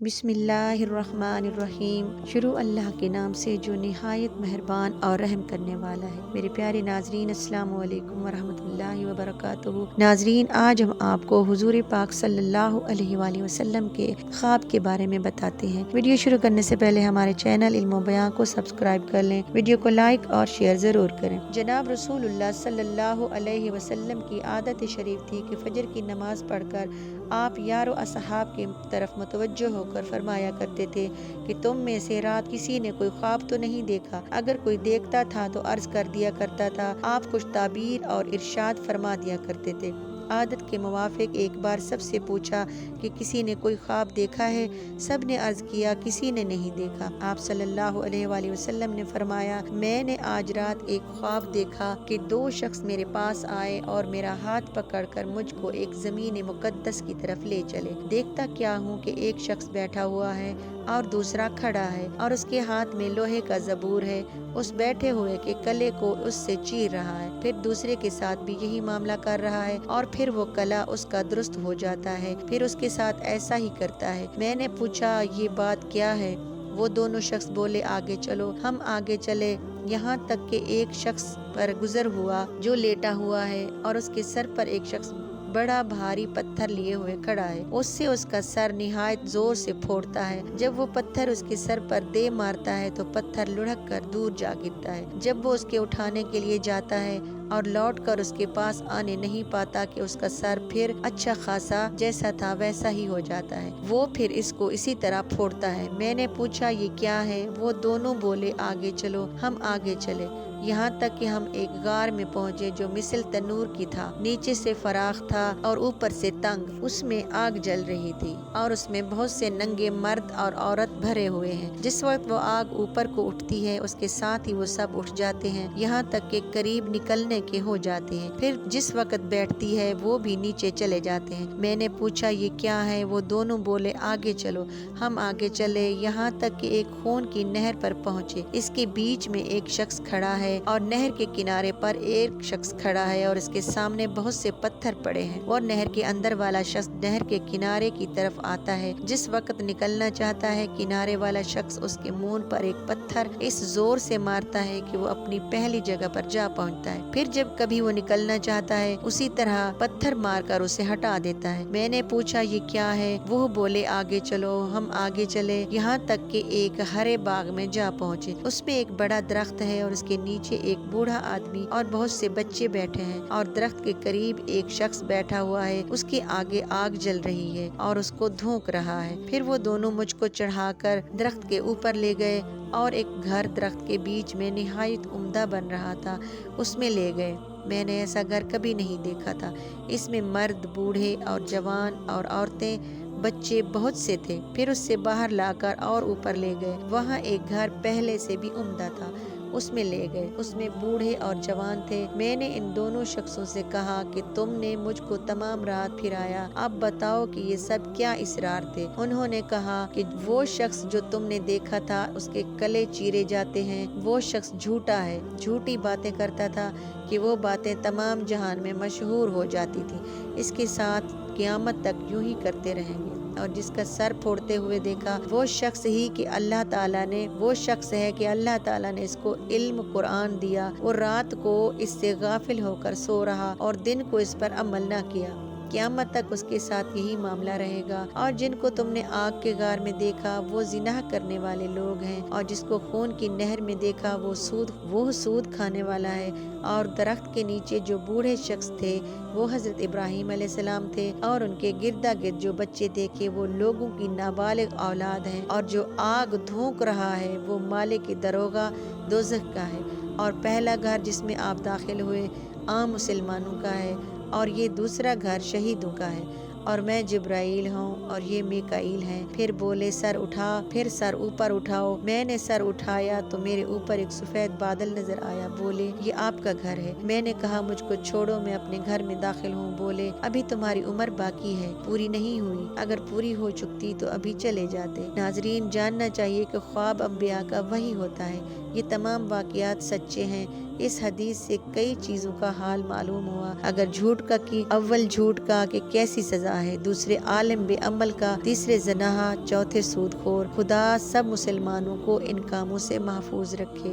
बिस्मिल्लाहिर्रहमानिर्रहीम। शुरू अल्लाह के नाम से जो निहायत मेहरबान और रहम करने वाला है। मेरे प्यारे नाजरीन, अस्सलाम वालेकुम वरहमतुल्लाहि वबरकातुहू। नाजरीन, आज हम आपको हुजूर पाक सल्लल्लाहु अलैहि वसल्लम के ख्वाब के बारे में बताते हैं। वीडियो शुरू करने से पहले हमारे चैनल इल्म बयां को सब्सक्राइब कर लें। वीडियो को लाइक और शेयर जरूर करें। जनाब रसूलुल्लाह सल्लल्लाहु अलैहि वसल्लम की आदत शरीफ थी कि फजर की नमाज पढ़कर आप यारो असहाब की तरफ मुतवज्जो होकर फरमाया करते थे कि तुम में से रात किसी ने कोई ख्वाब तो नहीं देखा। अगर कोई देखता था तो अर्ज कर दिया करता था। आप कुछ ताबीर और इरशाद फरमा दिया करते थे। आदत के मुवाफिक एक बार सबसे पूछा कि किसी ने कोई ख्वाब देखा है। सब ने अर्ज किया किसी ने नहीं देखा। आप सल्लल्लाहु अलैहि वसल्लम ने फरमाया, मैंने आज रात एक ख्वाब देखा कि दो शख्स मेरे पास आए और मेरा हाथ पकड़कर मुझको एक ज़मीन मुकद्दस की तरफ ले चले। देखता क्या हूँ कि एक शख्स बैठा हुआ है और दूसरा खड़ा है और उसके हाथ में लोहे का ज़बूर है। उस बैठे हुए के कले को उससे चीर रहा है, फिर दूसरे के साथ भी यही मामला कर रहा है और फिर वो कला उसका दुरुस्त हो जाता है, फिर उसके साथ ऐसा ही करता है। मैंने पूछा ये बात क्या है? वो दोनों शख्स बोले आगे चलो। हम आगे चले, यहाँ तक कि एक शख्स पर गुजर हुआ जो लेटा हुआ है और उसके सर पर एक शख्स बड़ा भारी पत्थर लिए हुए खड़ा है। उससे उसका सर निहायत जोर से फोड़ता है। जब वो पत्थर उसके सर पर दे मारता है तो पत्थर लुढ़क कर दूर जा गिरता है। जब वो उसके उठाने के लिए जाता है और लौट कर उसके पास आने नहीं पाता कि उसका सर फिर अच्छा खासा जैसा था वैसा ही हो जाता है। वो फिर इसको इसी तरह फोड़ता है। मैंने पूछा ये क्या है? वो दोनों बोले आगे चलो। हम आगे चले, यहाँ तक कि हम एक गार में पहुँचे जो मिसल तनूर की था। नीचे से फराख था और ऊपर से तंग। उसमें आग जल रही थी और उसमें बहुत से नंगे मर्द और औरत भरे हुए हैं। जिस वक्त वो आग ऊपर को उठती है उसके साथ ही वो सब उठ जाते हैं, यहाँ तक कि करीब निकलने के हो जाते हैं। फिर जिस वक्त बैठती है वो भी नीचे चले जाते हैं। मैंने पूछा ये क्या है? वो दोनों बोले आगे चलो। हम आगे चले, यहाँ तक कि एक खून की नहर पर पहुँचे। इसके बीच में एक शख्स खड़ा है और नहर के किनारे पर एक शख्स खड़ा है और इसके सामने बहुत से पत्थर पड़े हैं और नहर के अंदर वाला शख्स नहर के किनारे की तरफ आता है। जिस वक्त निकलना चाहता है किनारे वाला शख्स उसके मुंह पर एक पत्थर इस जोर से मारता है कि वो अपनी पहली जगह पर जा पहुंचता है। फिर जब कभी वो निकलना चाहता है उसी तरह पत्थर मारकर उसे हटा देता है। मैंने पूछा ये क्या है? वो बोले आगे चलो। हम आगे चले, यहाँ तक कि एक हरे बाग में जा पहुँचे। उसमें एक बड़ा दरख्त है और उसके नीचे एक बूढ़ा आदमी और बहुत से बच्चे बैठे हैं और दरख्त के करीब एक शख्स बैठा हुआ है। उसके आगे आग जल रही है और उसको धोंक रहा है। फिर वो दोनों मुझको चढ़ाकर दरख्त के ऊपर ले गए और एक घर दरख्त के बीच में निहायत उम्दा बन रहा था उसमें ले गए। मैंने ऐसा घर कभी नहीं देखा था। इसमें मर्द, बूढ़े और जवान और औरतें, बच्चे बहुत से थे। फिर उससे बाहर लाकर और ऊपर ले गए। वहाँ एक घर पहले से भी उम्दा था, उसमें ले गए। उसमें बूढ़े और जवान थे। मैंने इन दोनों शख्सों से कहा कि तुमने मुझको तमाम रात फिराया, अब बताओ कि ये सब क्या इसरार थे? उन्होंने कहा कि वो शख्स जो तुमने देखा था उसके कले चीरे जाते हैं, वो शख्स झूठा है, झूठी बातें करता था कि वो बातें तमाम जहान में मशहूर हो जाती थी। इसके साथ क़यामत तक यूं ही करते रहेंगे। और जिसका सर फोड़ते हुए देखा वो शख्स है कि अल्लाह ताला ने इसको इल्म कुरान दिया। वो रात को इससे गाफिल होकर सो रहा और दिन को इस पर अमल न किया। क़यामत तक उसके साथ यही मामला रहेगा। और जिनको तुमने आग के गार में देखा वो जिनाह करने वाले लोग हैं और जिसको खून की नहर में देखा वो सूद खाने वाला है। और दरख्त के नीचे जो बूढ़े शख्स थे वो हजरत इब्राहीम अलैहिस्सलाम थे और उनके गिरदा गिर्द जो बच्चे देखे वो लोगों की नाबालिग औलाद हैं। और जो आग धोंक रहा है वो मालिक की दरोगा दोज़ख का है। और पहला घर जिसमें आप दाखिल हुए आम मुसलमानों का है और ये दूसरा घर शहीदों का है। और मैं जिब्राइल हूँ और ये मीकाईल हैं। फिर बोले सर उठा। फिर सर ऊपर उठाओ। मैंने सर उठाया तो मेरे ऊपर एक सफ़ेद बादल नजर आया। बोले ये आपका घर है। मैंने कहा मुझको छोड़ो, मैं अपने घर में दाखिल हूँ। बोले अभी तुम्हारी उम्र बाकी है, पूरी नहीं हुई, अगर पूरी हो चुकती तो अभी चले जाते। नाजरीन, जानना चाहिए कि ख्वाब अम्बिया का वही होता है। ये तमाम वाक़यात सच्चे हैं। इस हदीस से कई चीज़ों का हाल मालूम हुआ। अगर झूठ का कि अव्वल झूठ का कि कैसी सज़ा زیادہ ہے، دوسرے عالم بے عمل کا، تیسرے زناہا، چوتھے سود خور۔ خدا سب مسلمانوں کو ان کاموں سے محفوظ رکھے۔